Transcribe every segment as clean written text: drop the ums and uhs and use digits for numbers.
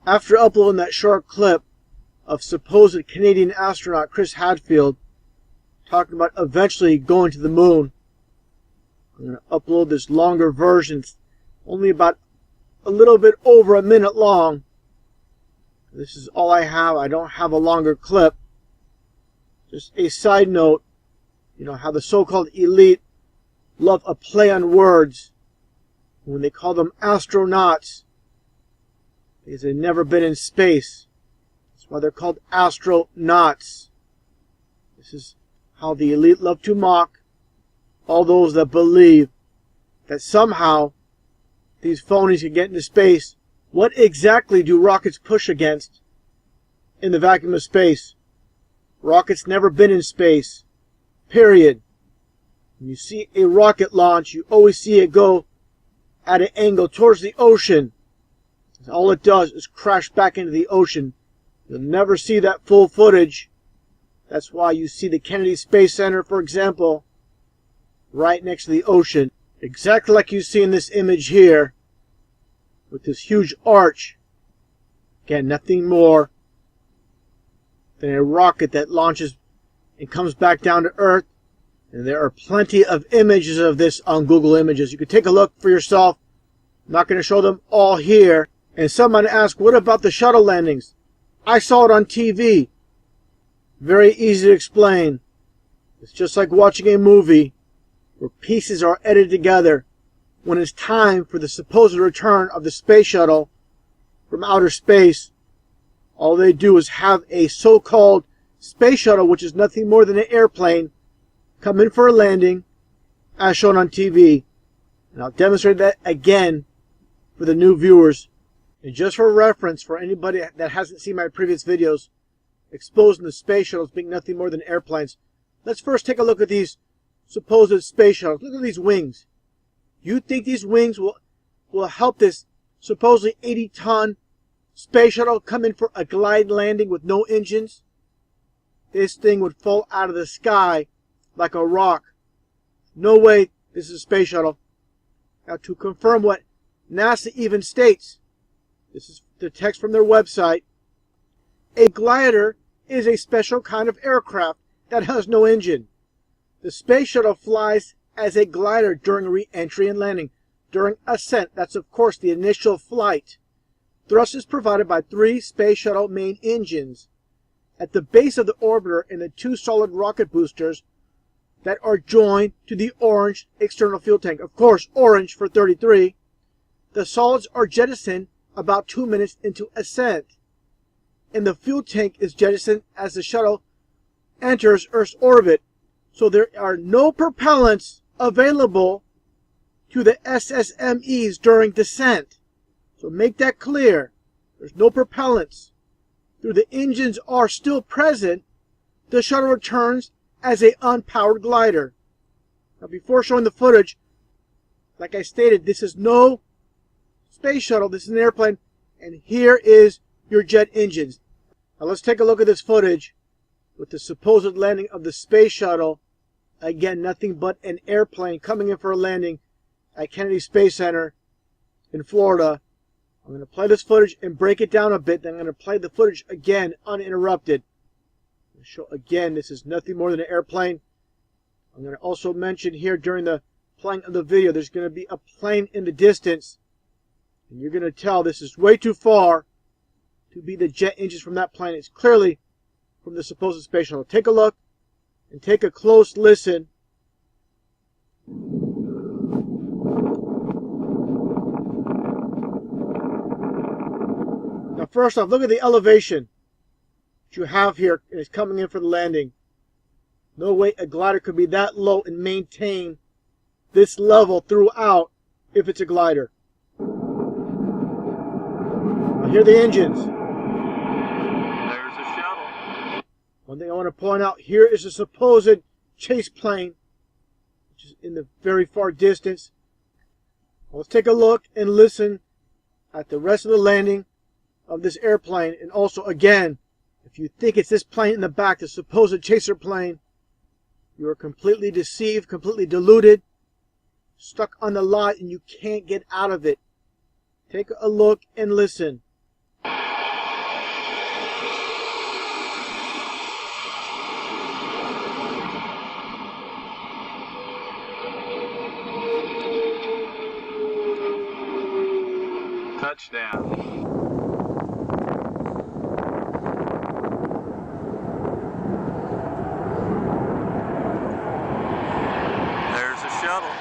After uploading that short clip of supposed Canadian astronaut Chris Hadfield talking about eventually going to the moon, I'm going to upload this longer version, only about a little bit over a minute long. This is all I have. I don't have a longer clip. Just a side note, you know how the so-called elite love a play on words when they call them astronauts, because they've never been in space. That's why they're called astronauts. This is how the elite love to mock all those that believe that somehow these phonies can get into space. What exactly do rockets push against in the vacuum of space? Rockets never been in space. Period. When you see a rocket launch, you always see it go at an angle towards the ocean. All it does is crash back into the ocean. You'll never see that full footage. That's why you see the Kennedy Space Center, for example, right next to the ocean. Exactly like you see in this image here, with this huge arch. Again, nothing more than a rocket that launches and comes back down to Earth. And there are plenty of images of this on Google Images. You can take a look for yourself. I'm not going to show them all here. And someone asked, what about the shuttle landings? I saw it on TV. Very easy to explain. It's just like watching a movie where pieces are edited together. When it's time for the supposed return of the space shuttle from outer space, all they do is have a so-called space shuttle, which is nothing more than an airplane, come in for a landing, as shown on TV. And I'll demonstrate that again for the new viewers. And just for reference, for anybody that hasn't seen my previous videos exposing the space shuttles being nothing more than airplanes, let's first take a look at these supposed space shuttles. Look at these wings. You think these wings will help this supposedly 80-ton space shuttle come in for a glide landing with no engines? This thing would fall out of the sky like a rock. No way this is a space shuttle. Now, to confirm what NASA even states, this is the text from their website, a glider is a special kind of aircraft that has no engine. The space shuttle flies as a glider during re-entry and landing. During ascent, that's of course the initial flight, thrust is provided by 3 space shuttle main engines at the base of the orbiter and the 2 solid rocket boosters that are joined to the orange external fuel tank. Of course, orange for 33. The solids are jettisoned about 2 minutes into ascent, and the fuel tank is jettisoned as the shuttle enters Earth's orbit. So there are no propellants available to the SSMEs during descent. So make that clear. There's no propellants. Though the engines are still present, the shuttle returns as an unpowered glider. Now, before showing the footage, like I stated, this is no space shuttle. This is an airplane, and here is your jet engines. Now let's take a look at this footage with the supposed landing of the space shuttle. Again, nothing but an airplane coming in for a landing at Kennedy Space Center in Florida. I'm going to play this footage and break it down a bit. Then I'm going to play the footage again uninterrupted. Show again, this is nothing more than an airplane. I'm going to also mention here during the playing of the video, there's going to be a plane in the distance. And you're going to tell this is way too far to be the jet engines from that plane. It's clearly from the supposed space shuttle. Take a look and take a close listen. Now first off, look at the elevation that you have here, and it's coming in for the landing. No way a glider could be that low and maintain this level throughout if it's a glider. Now here are the engines. There's a shuttle. One thing I want to point out, here is a supposed chase plane, which is in the very far distance. Let's take a look and listen at the rest of the landing of this airplane. And also, again, if you think it's this plane in the back, the supposed chaser plane, you are completely deceived, completely deluded, stuck on the lie, and you can't get out of it. Take a look and listen. Touchdown. There's a shuttle.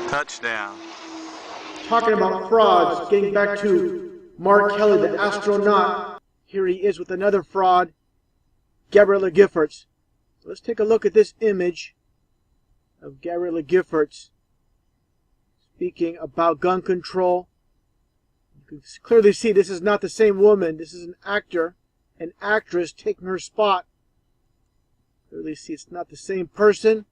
Touchdown. Talking about frauds, getting back to Mark Kelly, the astronaut. Here he is with another fraud, Gabriella Giffords. Let's take a look at this image of Gabriella Giffords speaking about gun control. You can clearly see this is not the same woman. This is an actor, an actress taking her spot. Clearly see it's not the same person.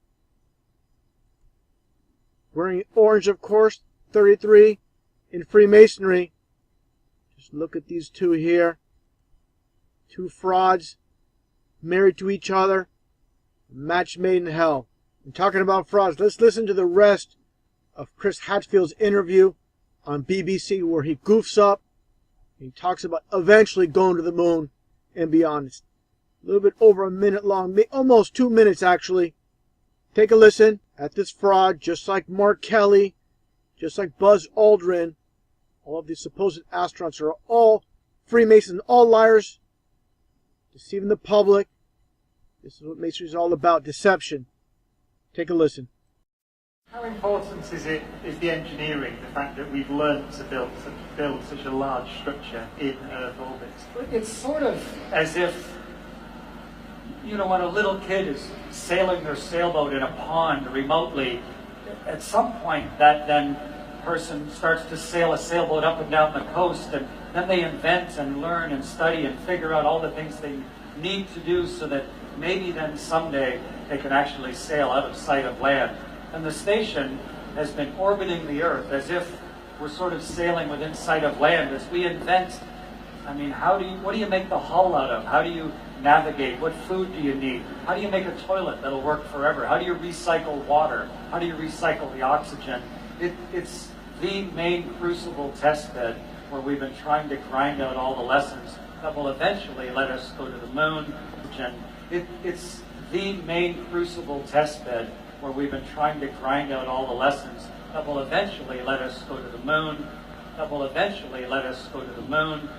Wearing orange, of course, 33 in Freemasonry. Just look at these two here. Two frauds married to each other. Match made in hell. And talking about frauds, let's listen to the rest of Chris Hadfield's interview on BBC where he goofs up. He talks about eventually going to the moon and beyond. It's a little bit over a minute long, almost 2 minutes actually. Take a listen at this fraud, just like Mark Kelly, just like Buzz Aldrin. All of these supposed astronauts are all Freemasons, all liars, deceiving the public. This is what Masonry is all about, deception. Take a listen. How important is the engineering, the fact that we've learned to build such a large structure in Earth orbit? It's sort of as if, you know, when a little kid is sailing their sailboat in a pond remotely, at some point that then person starts to sail a sailboat up and down the coast, and then they invent and learn and study and figure out all the things they need to do so that maybe then someday they can actually sail out of sight of land. And the station has been orbiting the Earth as if we're sort of sailing within sight of land as we invent. I mean, what do you make the hull out of? How do you navigate? What food do you need? How do you make a toilet that'll work forever? How do you recycle water? How do you recycle the oxygen? It's the main crucible test bed where we've been trying to grind out all the lessons that will eventually let us go to the moon. It's the main crucible test bed where we've been trying to grind out all the lessons that will eventually let us go to the moon, that will eventually let us go to the moon,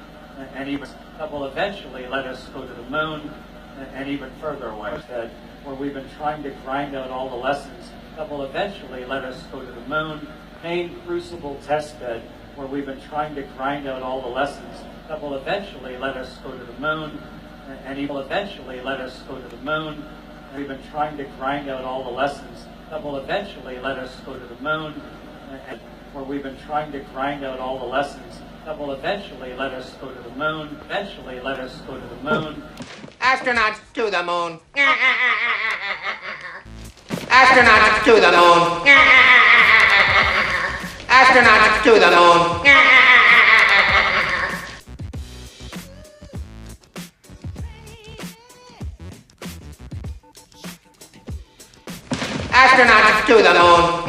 and even that will eventually let us go to the moon and even further away. Where we've been trying to grind out all the lessons that will eventually let us go to the moon, main crucible test bed where we've been trying to grind out all the lessons that will eventually let us go to the moon and even eventually let us go to the moon. We've been trying to grind out all the lessons that will eventually let us go to the moon, and where we've been trying to grind out all the lessons that will eventually let us go to the moon, eventually let us go to the moon. Astronauts to the moon. Astronauts to the moon. Astronauts to the moon. Astronauts to the moon.